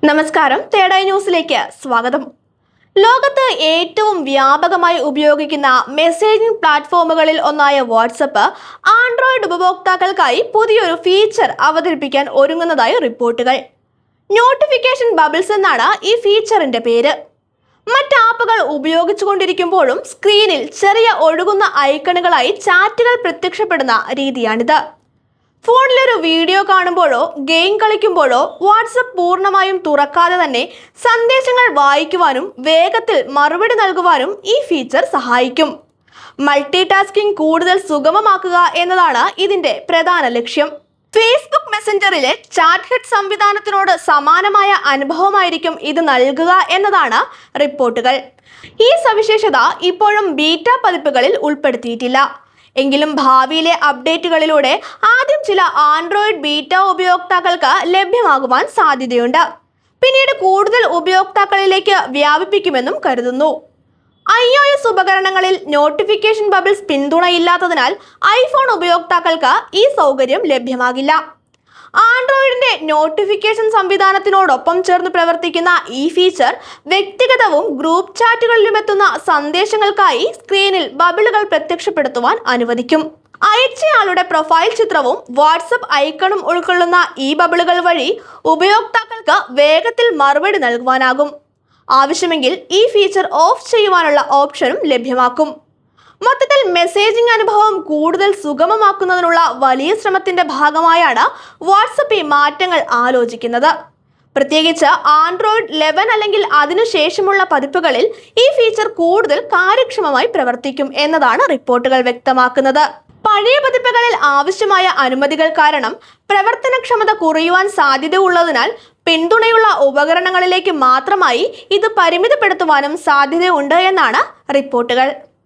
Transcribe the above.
നമസ്കാരം, തേടായി ന്യൂസിലേക്ക് സ്വാഗതം. ലോകത്ത് ഏറ്റവും വ്യാപകമായി ഉപയോഗിക്കുന്ന മെസ്സേജിംഗ് പ്ലാറ്റ്ഫോമുകളിൽ ഒന്നായ വാട്സപ്പ് ആൻഡ്രോയിഡ് ഉപഭോക്താക്കൾക്കായി പുതിയൊരു ഫീച്ചർ അവതരിപ്പിക്കാൻ ഒരുങ്ങുന്നതായി റിപ്പോർട്ടുകൾ. നോട്ടിഫിക്കേഷൻ ബബിൾസ് എന്നാണ് ഈ ഫീച്ചറിന്റെ പേര്. മറ്റ് ആപ്പുകൾ ഉപയോഗിച്ചുകൊണ്ടിരിക്കുമ്പോഴും സ്ക്രീനിൽ ചെറിയ ഒഴുകുന്ന ഐക്കണുകളായി ചാറ്റുകൾ പ്രത്യക്ഷപ്പെടുന്ന രീതിയാണിത്. ഫോണിലൊരു വീഡിയോ കാണുമ്പോഴോ ഗെയിം കളിക്കുമ്പോഴോ വാട്സപ്പ് പൂർണ്ണമായും തുറക്കാതെ തന്നെ സന്ദേശങ്ങൾ വായിക്കുവാനും വേഗത്തിൽ മറുപടി നൽകുവാനും ഈ ഫീച്ചർ സഹായിക്കും. മൾട്ടി ടാസ്കിംഗ് കൂടുതൽ സുഗമമാക്കുക എന്നതാണ് ഇതിന്റെ പ്രധാന ലക്ഷ്യം. ഫേസ്ബുക്ക് മെസ്സഞ്ചറിലെ ചാറ്റ് ഹെഡ് സംവിധാനത്തിനോട് സമാനമായ അനുഭവമായിരിക്കും ഇത് നൽകുക എന്നതാണ് റിപ്പോർട്ടുകൾ. ഈ സവിശേഷത ഇപ്പോഴും ബീറ്റ പതിപ്പുകളിൽ ഉൾപ്പെടുത്തിയിട്ടില്ല. എങ്കിലും ഭാവിയിലെ അപ്ഡേറ്റുകളിലൂടെ ആദ്യം ചില ആൻഡ്രോയിഡ് ബീറ്റ ഉപയോക്താക്കൾക്ക് ലഭ്യമാകുവാൻ സാധ്യതയുണ്ട്. പിന്നീട് കൂടുതൽ ഉപയോക്താക്കളിലേക്ക് വ്യാപിപ്പിക്കുമെന്നും കരുതുന്നു. iOS ഉപകരണങ്ങളിൽ നോട്ടിഫിക്കേഷൻ ബബിൾസ് പിന്തുണയില്ലാത്തതിനാൽ ഐഫോൺ ഉപയോക്താക്കൾക്ക് ഈ സൗകര്യം ലഭ്യമാകില്ല. ആൻഡ്രോയിഡിന്റെ നോട്ടിഫിക്കേഷൻ സംവിധാനത്തിനോടൊപ്പം ചേർന്ന് പ്രവർത്തിക്കുന്ന ഈ ഫീച്ചർ വ്യക്തിഗതവും ഗ്രൂപ്പ് ചാറ്റുകളിലും എത്തുന്ന സന്ദേശങ്ങൾക്കായി സ്ക്രീനിൽ ബബിളുകൾ പ്രത്യക്ഷപ്പെടുത്തുവാൻ അനുവദിക്കും. അയച്ചയാളുടെ പ്രൊഫൈൽ ചിത്രവും വാട്സപ്പ് ഐക്കണും ഉൾക്കൊള്ളുന്ന ഈ ബബിളുകൾ വഴി ഉപയോക്താക്കൾക്ക് വേഗത്തിൽ മറുപടി നൽകുവാനാകും. ആവശ്യമെങ്കിൽ ഈ ഫീച്ചർ ഓഫ് ചെയ്യുവാനുള്ള ഓപ്ഷനും ലഭ്യമാക്കും. മൊത്തത്തിൽ മെസ്സേജിംഗ് അനുഭവം കൂടുതൽ സുഗമമാക്കുന്നതിനുള്ള വലിയ ശ്രമത്തിന്റെ ഭാഗമായാണ് വാട്സപ്പ് ഈ മാറ്റങ്ങൾ ആലോചിക്കുന്നത്. പ്രത്യേകിച്ച് ആൻഡ്രോയിഡ് 11 അല്ലെങ്കിൽ അതിനുശേഷമുള്ള പതിപ്പുകളിൽ ഈ ഫീച്ചർ കൂടുതൽ കാര്യക്ഷമമായി പ്രവർത്തിക്കും എന്നതാണ് റിപ്പോർട്ടുകൾ വ്യക്തമാക്കുന്നത്. പഴയ പതിപ്പുകളിൽ ആവശ്യമായ അനുമതികൾ കാരണം പ്രവർത്തനക്ഷമത കുറയുവാൻ സാധ്യതയുള്ളതിനാൽ പിന്തുണയുള്ള ഉപകരണങ്ങളിലേക്ക് മാത്രമായി ഇത് പരിമിതപ്പെടുത്തുവാനും സാധ്യതയുണ്ട് എന്നാണ് റിപ്പോർട്ടുകൾ.